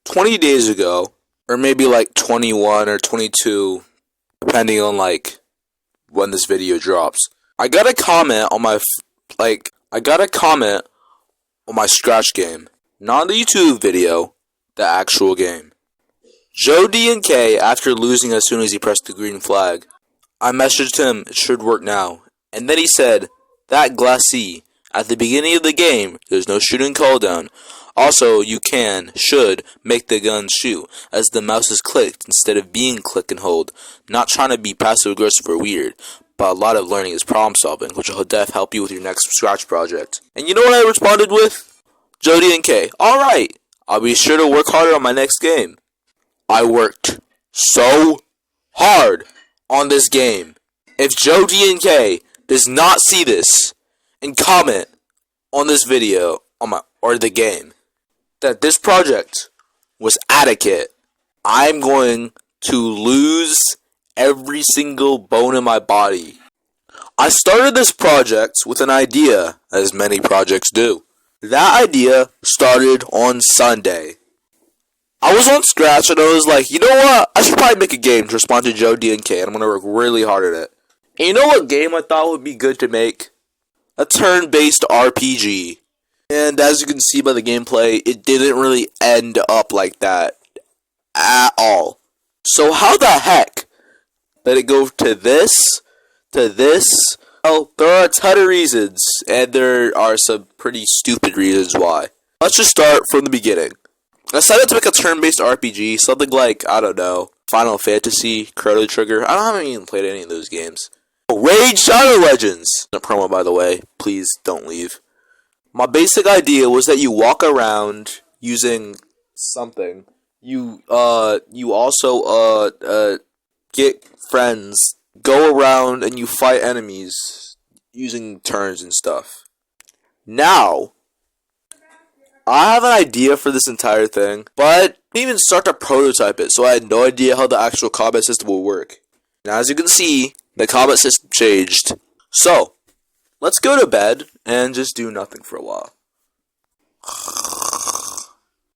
20 days ago, or maybe like 21 or 22, depending on like when this video drops, I got a comment on my Scratch game, not the YouTube video, the actual game. Joe D&K, after losing as soon as he pressed the green flag, I messaged him, it should work now, and then he said, that Glacis, at the beginning of the game, there's no shooting cooldown. Also, you should make the gun shoot, as the mouse is clicked instead of being click and hold. Not trying to be passive aggressive or weird, but a lot of learning is problem solving, which will definitely help you with your next Scratch project. And you know what I responded with? Joe D&K, alright, I'll be sure to work harder on my next game. I worked so hard on this game. If Joe D&K does not see this and comment on this video or the game that this project was adequate, I'm going to lose every single bone in my body. I started this project with an idea, as many projects do. That idea started on Sunday. I was on Scratch and I was like, you know what? I should probably make a game to respond to Joe D&K, and I'm going to work really hard at it. And you know what game I thought would be good to make? A turn-based RPG. And as you can see by the gameplay, it didn't really end up like that at all. So how the heck did it go to this, to this? Well, there are a ton of reasons, and there are some pretty stupid reasons why. Let's just start from the beginning. I decided to make a turn-based RPG, something like, I don't know, Final Fantasy, Chrono Trigger. I haven't even played any of those games. Raid Shadow Legends! No promo, by the way. Please don't leave. My basic idea was that you walk around using something. You also get friends, go around, and you fight enemies using turns and stuff. Now, I have an idea for this entire thing, but I didn't even start to prototype it, so I had no idea how the actual combat system will work. Now, as you can see, the combat system changed. So, let's go to bed and just do nothing for a while.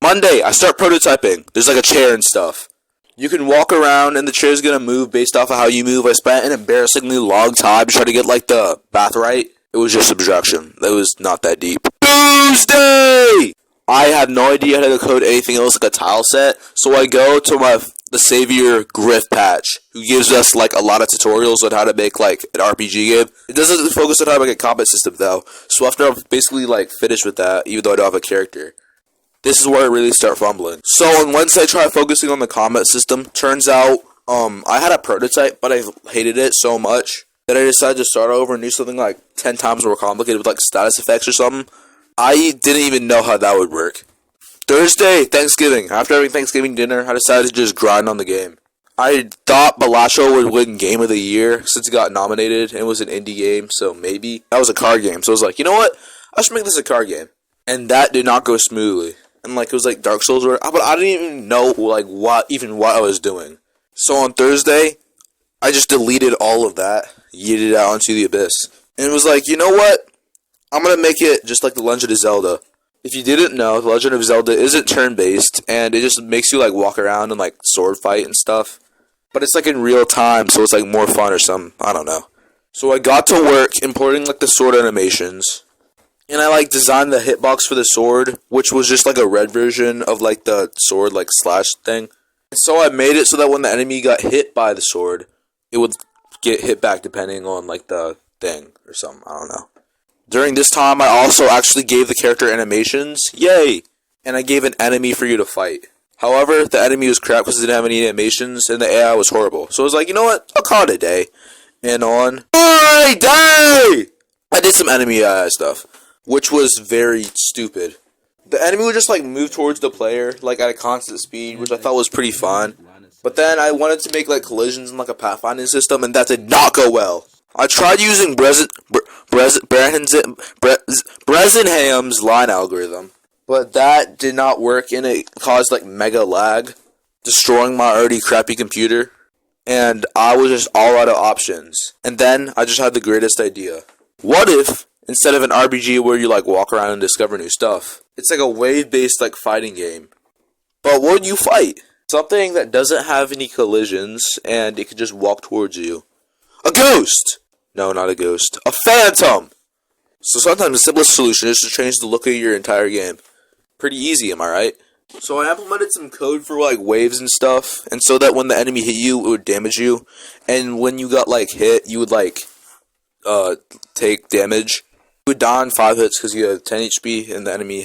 Monday, I start prototyping. There's like a chair and stuff. You can walk around and the chair's gonna move based off of how you move. I spent an embarrassingly long time trying to get like the bath right. It was just subtraction. It was not that deep. Tuesday! I had no idea how to code anything else like a tile set, so I go to the savior Griff Patch, who gives us like a lot of tutorials on how to make like an RPG game. It doesn't focus on how to make a combat system though, so after I'm basically like finished with that, even though I don't have a character, this is where I really start fumbling. So once I tried focusing on the combat system, turns out I had a prototype, but I hated it so much that I decided to start over and do something like 10 times more complicated with like status effects or something. I didn't even know how that would work. Thursday, Thanksgiving. After having Thanksgiving dinner, I decided to just grind on the game. I thought Balacho would win Game of the Year since it got nominated, and it was an indie game, so maybe. That was a card game, so I was like, you know what? I should make this a card game. And that did not go smoothly. And like, it was like Dark Souls, but I didn't even know like what I was doing. So on Thursday, I just deleted all of that, yeeted it out into the abyss. And it was like, you know what? I'm going to make it just like The Legend of Zelda. If you didn't know, The Legend of Zelda isn't turn-based, and it just makes you like walk around and like sword fight and stuff. But it's like in real time, so it's like more fun or something. I don't know. So I got to work importing like the sword animations. And I like designed the hitbox for the sword, which was just like a red version of like the sword like slash thing. And so I made it so that when the enemy got hit by the sword, it would get hit back depending on like the thing or something. I don't know. During this time, I also actually gave the character animations. Yay! And I gave an enemy for you to fight. However, the enemy was crap because it didn't have any animations, and the AI was horrible. So I was like, you know what? I'll call it a day. And on Friday, I did some enemy AI stuff, which was very stupid. The enemy would just like move towards the player like at a constant speed, which I thought was pretty fun. But then I wanted to make like collisions in like a pathfinding system, and that did not go well. I tried using Bresenham's line algorithm, but that did not work, and it caused like mega lag, destroying my already crappy computer, and I was just all out of options. And then I just had the greatest idea. What if, instead of an RPG where you like walk around and discover new stuff, it's like a wave-based like fighting game, but what would you fight? Something that doesn't have any collisions, and it could just walk towards you. A ghost! No, not a ghost. A phantom! So sometimes the simplest solution is to change the look of your entire game. Pretty easy, am I right? So I implemented some code for like waves and stuff, and so that when the enemy hit you, it would damage you, and when you got like hit, you would like take damage. You would die on 5 hits because you have 10 HP, and the enemy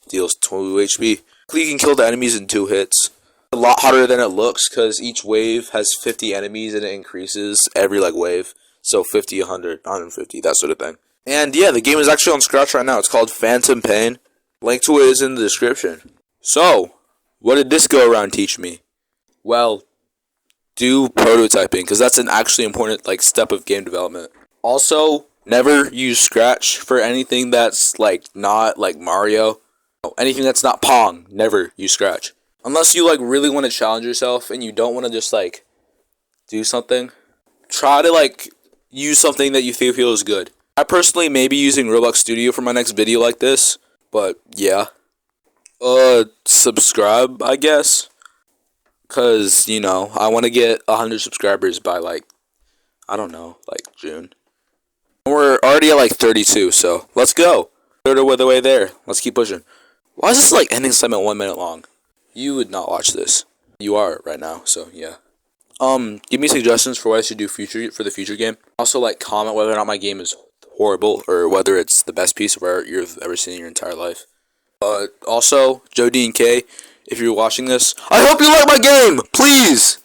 deals 2 HP. You can kill the enemies in 2 hits. A lot harder than it looks because each wave has 50 enemies and it increases every like wave. So 50, 100, 150, that sort of thing. And yeah, the game is actually on Scratch right now. It's called Phantom Pain. Link to it is in the description. So, what did this go around teach me? Well, do prototyping because that's an actually important like step of game development. Also, never use Scratch for anything that's like not like Mario. Anything that's not Pong, never use Scratch. Unless you like really want to challenge yourself and you don't want to just like do something. Try to like use something that you feel is good. I personally may be using Roblox Studio for my next video like this, but yeah. Subscribe, I guess. Cause, you know, I want to get 100 subscribers by like, I don't know, like June. We're already at like 32, so let's go. Third of the way there. Let's keep pushing. Why is this like ending segment 1 minute long? You would not watch this. You are right now, so yeah. Give me suggestions for what I should do for the future game. Also, like, comment whether or not my game is horrible or whether it's the best piece of art you've ever seen in your entire life. Also, Joe D and K, if you're watching this, I hope you like my game, please.